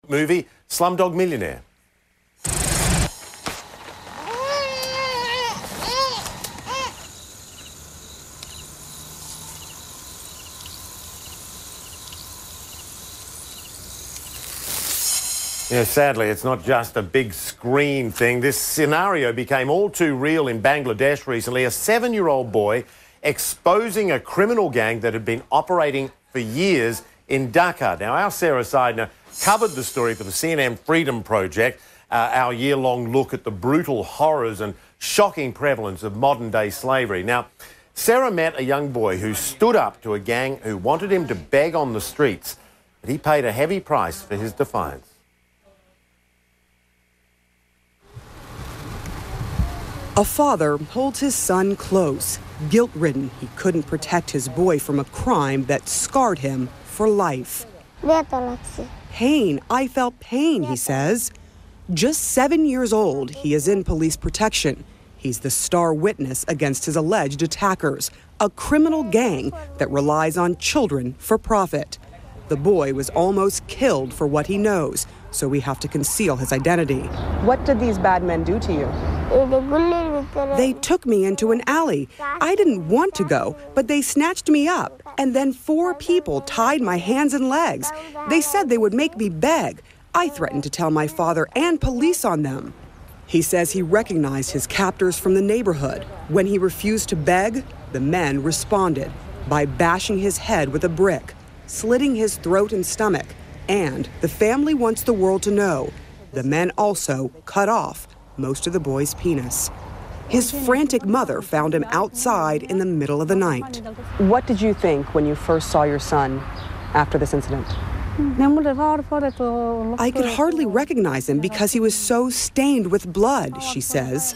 movie Slumdog Millionaire. Yeah, sadly, it's not just a big screen thing. This scenario became all too real in Bangladesh recently. A 7-year-old boy exposing a criminal gang that had been operating for years in Dhaka. Now, our Sarah Seidner covered the story for the CNN Freedom Project, our year-long look at the brutal horrors and shocking prevalence of modern-day slavery. Now, Sarah met a young boy who stood up to a gang who wanted him to beg on the streets, but he paid a heavy price for his defiance. A father holds his son close, guilt-ridden he couldn't protect his boy from a crime that scarred him for life. Pain, I felt pain, he says. Just 7 years old, he is in police protection. He's the star witness against his alleged attackers, a criminal gang that relies on children for profit. The boy was almost killed for what he knows, so we have to conceal his identity. What did these bad men do to you? They took me into an alley. I didn't want to go, but they snatched me up. And then 4 people tied my hands and legs. They said they would make me beg. I threatened to tell my father and police on them. He says he recognized his captors from the neighborhood. When he refused to beg, the men responded by bashing his head with a brick, slitting his throat and stomach. And the family wants the world to know the men also cut off most of the boy's penis. His frantic mother found him outside in the middle of the night. What did you think when you first saw your son after this incident? I could hardly recognize him because he was so stained with blood, she says.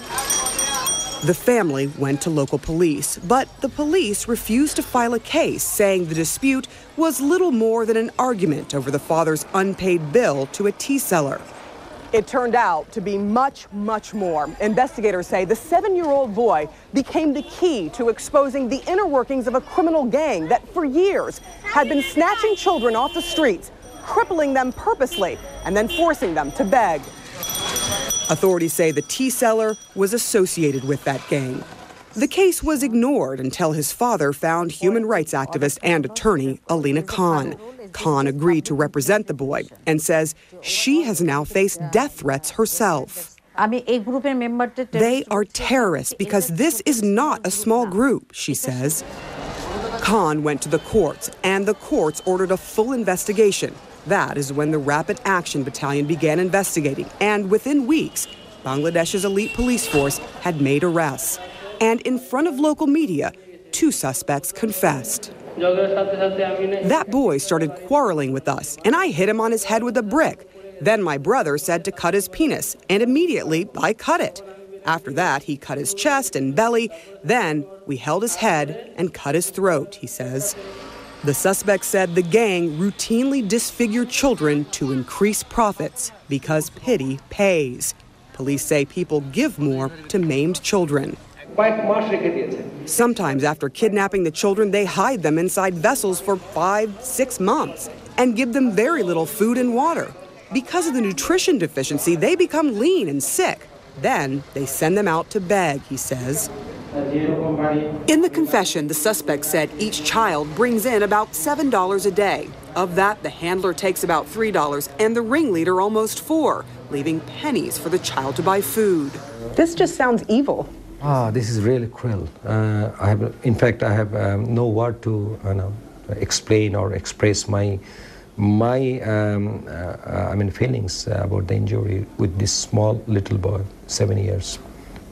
The family went to local police, but the police refused to file a case, saying the dispute was little more than an argument over the father's unpaid bill to a tea seller. It turned out to be much, much more. Investigators say the 7-year-old boy became the key to exposing the inner workings of a criminal gang that for years had been snatching children off the streets, crippling them purposely, and then forcing them to beg. Authorities say the tea seller was associated with that gang. The case was ignored until his father found human rights activist and attorney Alina Khan. Khan agreed to represent the boy and says she has now faced death threats herself. They are terrorists because this is not a small group, she says. Khan went to the courts, and the courts ordered a full investigation. That is when the Rapid Action Battalion began investigating, and within weeks, Bangladesh's elite police force had made arrests. And in front of local media, 2 suspects confessed. That boy started quarreling with us, and I hit him on his head with a brick. Then my brother said to cut his penis, and immediately I cut it. After that, he cut his chest and belly. Then we held his head and cut his throat, he says. The suspect said the gang routinely disfigured children to increase profits because pity pays. Police say people give more to maimed children. Sometimes after kidnapping the children, they hide them inside vessels for 5-6 months and give them very little food and water. Because of the nutrition deficiency, they become lean and sick. Then they send them out to beg, he says. In the confession, the suspect said each child brings in about $7 a day. Of that, the handler takes about $3 and the ringleader almost $4, leaving pennies for the child to buy food. This just sounds evil. This is really cruel. I have no word to explain or express my feelings about the injury with this small little boy, 7 years.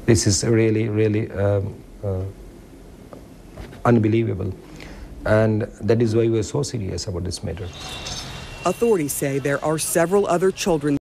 This is really, really unbelievable. And that is why we are so serious about this matter. Authorities say there are several other children